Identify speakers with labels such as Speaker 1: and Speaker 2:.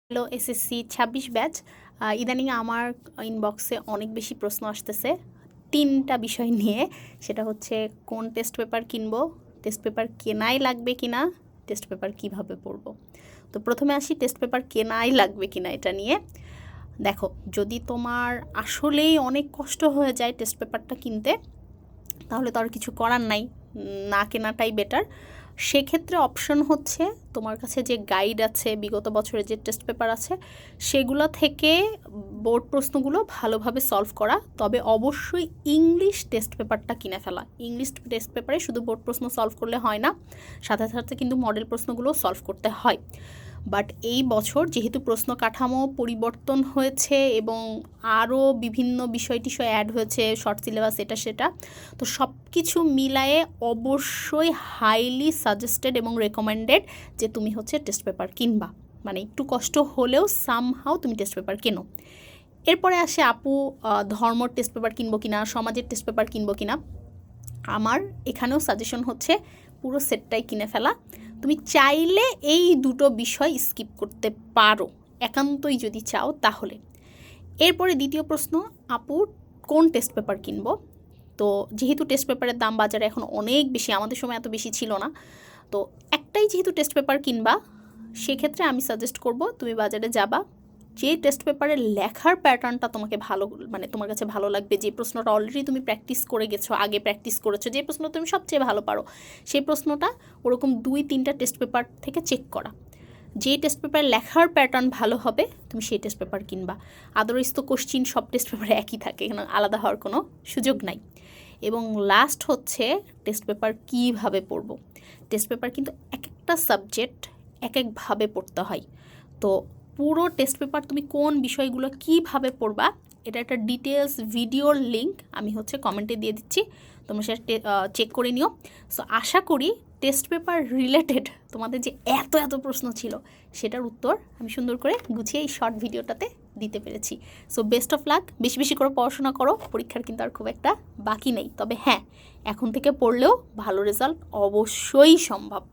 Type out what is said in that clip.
Speaker 1: Hello SSC ২৬ batch. ইদানিং আমার ইনবক্সে অনেক বেশি প্রশ্ন আসতেছে ৩টা বিষয় নিয়ে। সেটা হচ্ছে কোন টেস্ট পেপার কিনবো, টেস্ট পেপার কেনাই লাগবে কিনা, টেস্ট পেপার কিভাবে পড়বো। তো প্রথমে আসি টেস্ট পেপার কেনাই লাগবে কিনা এটা নিয়ে। দেখো, যদি তোমার আসলেই অনেক কষ্ট হয়ে যায় টেস্ট পেপারটা কিনতে, তাহলে তো আর কিছু করার নাই, না কেনাটাই বেটার। সেক্ষেত্রে অপশন হচ্ছে তোমার কাছে যে গাইড আছে, বিগত বছরের যে টেস্ট পেপার আছে, সেগুলো থেকে বোর্ড প্রশ্নগুলো ভালোভাবে সলভ করা। তবে অবশ্যই ইংলিশ টেস্ট পেপারটা কিনে ফেলা। ইংলিশ টেস্ট পেপারে শুধু বোর্ড প্রশ্ন সলভ করলে হয় না, সাথে সাথে কিন্তু মডেল প্রশ্নগুলো সলভ করতে হয়। বাট এই বছর যেহেতু প্রশ্ন কাঠামো পরিবর্তন হয়েছে এবং আরও বিভিন্ন বিষয় টিষয় অ্যাড হয়েছে, শর্ট সিলেবাস এটা সেটা, তো সব কিছু মিলায়ে অবশ্যই হাইলি সাজেস্টেড এবং রেকমেন্ডেড যে তুমি হচ্ছে টেস্ট পেপার কিনবা। মানে একটু কষ্ট হলেও সামহাও তুমি টেস্ট পেপার কেনো। এরপরে আসে আপু, ধর্মর টেস্ট পেপার কিনবো কিনা, সমাজের টেস্ট পেপার কিনবো কিনা। আমার এখানেও সাজেশন হচ্ছে পুরো সেটটাই কিনে ফেলা। তুমি চাইলে এই দুটো বিষয় স্কিপ করতে পারো, একান্তই যদি চাও তাহলে। এরপরে দ্বিতীয় প্রশ্ন, আপু কোন টেস্ট পেপার কিনবো। তো যেহেতু টেস্ট পেপারের দাম বাজারে এখন অনেক বেশি, আমাদের সময় এত বেশি ছিল না, তো একটাই যেহেতু টেস্ট পেপার কিনবা, সেক্ষেত্রে আমি সাজেস্ট করব তুমি বাজারে যাবা, যে টেস্ট পেপারের লেখার প্যাটার্নটা তোমাকে ভালো, মানে তোমার কাছে ভালো লাগবে, যে প্রশ্নটা অলরেডি তুমি প্র্যাকটিস করে গেছো, আগে প্র্যাকটিস করেছো, যে প্রশ্ন তুমি সবচেয়ে ভালো পারো, সেই প্রশ্নটা ওরকম 2-3টা টেস্ট পেপার থেকে চেক করা। যে টেস্ট পেপার লেখার প্যাটার্ন ভালো হবে তুমি সেই টেস্ট পেপার কিনবা। আদারওয়াইজ তো কোশ্চিন সব টেস্ট পেপারে একই থাকে, এখানে আলাদা হওয়ার কোনো সুযোগ নাই। এবং লাস্ট হচ্ছে টেস্ট পেপার কীভাবে পড়ব। টেস্ট পেপার কিন্তু এক একটা সাবজেক্ট এক একভাবে পড়তে হয়। তো পুরো টেস্ট পেপার তুমি কোন বিষয়গুলো কীভাবে পড়বা, এটা একটা ডিটেলস ভিডিওর লিঙ্ক আমি হচ্ছে কমেন্টে দিয়ে দিচ্ছি, তোমরা সেটা চেক করে নিও। সো আশা করি টেস্ট পেপার রিলেটেড তোমাদের যে এত এত প্রশ্ন ছিল, সেটার উত্তর আমি সুন্দর করে গুছিয়ে এই শর্ট ভিডিওটাতে দিতে পেরেছি। সো বেস্ট অফ লাক, বেশি বেশি করে পড়াশোনা করো, পরীক্ষার কিন্তু আর খুব একটা বাকি নেই। তবে হ্যাঁ, এখন থেকে পড়লেও ভালো রেজাল্ট অবশ্যই সম্ভব।